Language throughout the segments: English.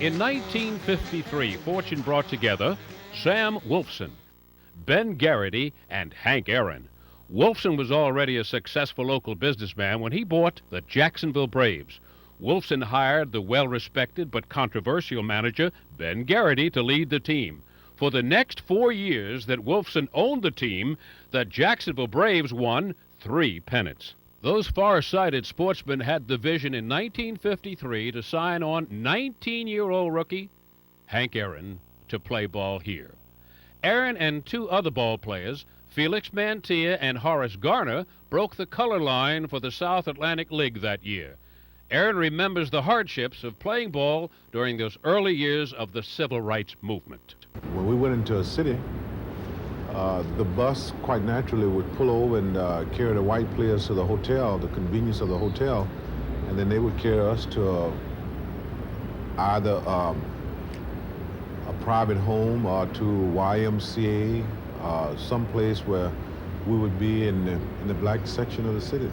In 1953, fortune brought together Sam Wolfson, Ben Garrity, and Hank Aaron. Wolfson was already a successful local businessman when he bought the Jacksonville Braves. Wolfson hired the well-respected but controversial manager Ben Garrity to lead the team. For the next 4 years that Wolfson owned the team, the Jacksonville Braves won 3 pennants. Those far-sighted sportsmen had the vision in 1953 to sign on 19-year-old rookie Hank Aaron to play ball here. Aaron and 2 other ball players, Felix Mantilla and Horace Garner, broke the color line for the South Atlantic League that year. Aaron remembers the hardships of playing ball during those early years of the civil rights movement. When we went into a city, the bus quite naturally would pull over and carry the white players to the hotel, the convenience of the hotel, and then they would carry us to either a private home or to YMCA, someplace where we would be in the black section of the city.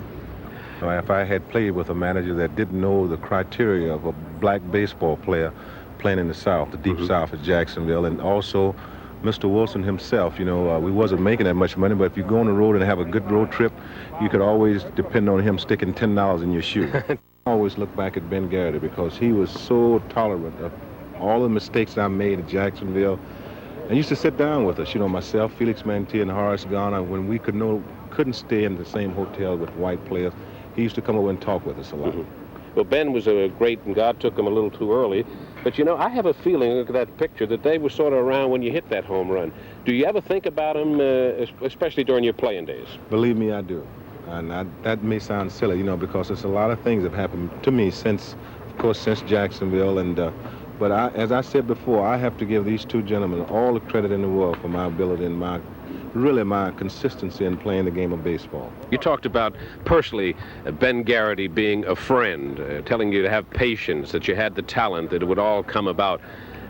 If I had played with a manager that didn't know the criteria of a black baseball player playing in the South, the deep South of Jacksonville, and also Mr. Wilson himself, we wasn't making that much money, but if you go on the road and have a good road trip, you could always depend on him sticking $10 in your shoe. I always look back at Ben Garrity because he was so tolerant of all the mistakes I made in Jacksonville. And used to sit down with us, myself, Felix Mantilla, and Horace Garner, when we couldn't stay in the same hotel with white players. He used to come over and talk with us a lot. Well, Ben was a great, and God took him a little too early. But, I have a feeling, look at that picture, that they were sort of around when you hit that home run. Do you ever think about him, especially during your playing days? Believe me, I do. And that may sound silly, because there's a lot of things that have happened to me since Jacksonville. But as I said before, I have to give these 2 gentlemen all the credit in the world for my ability and my consistency in playing the game of baseball. You talked about, personally, Ben Garrity being a friend, telling you to have patience, that you had the talent, that it would all come about.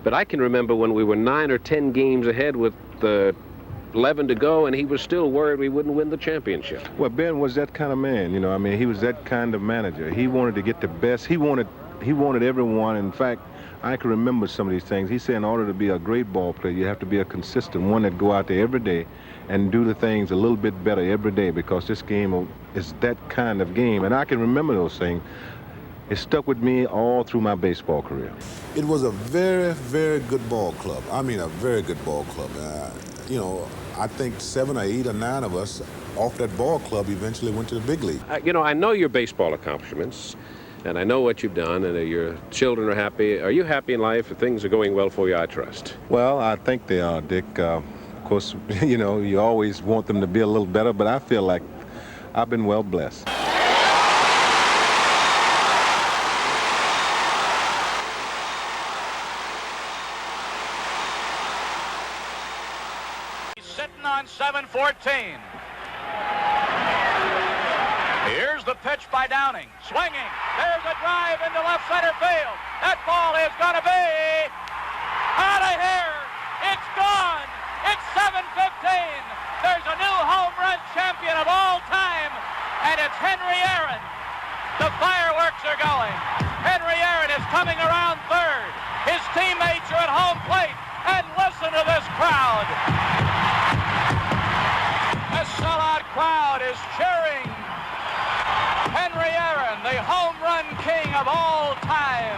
But I can remember when we were 9 or 10 games ahead with 11 to go, and he was still worried we wouldn't win the championship. Well, Ben was that kind of man, he was that kind of manager. He wanted to get the best. He wanted everyone. In fact, I can remember some of these things. He said in order to be a great ball player, you have to be a consistent one that go out there every day and do the things a little bit better every day, because this game is that kind of game. And I can remember those things. It stuck with me all through my baseball career. It was a very, very good ball club. I mean, a very good ball club. I think 7 or 8 or 9 of us off that ball club eventually went to the big league. I know your baseball accomplishments, and I know what you've done, and your children are happy. Are you happy in life? Things are going well for you, I trust. Well, I think they are, Dick. Of course, you always want them to be a little better, but I feel like I've been well blessed. He's sitting on 7-14. Here's the pitch by Downing. Swinging. There's a drive into left center field. That ball is going to be out of here. It's gone. It's 7-15. There's a new home run champion of all time, and it's Henry Aaron. The fireworks are going. Henry Aaron is coming around third. His teammates are at home plate, and listen to this crowd. A sellout crowd is cheering Henry Aaron, the home run king of all time.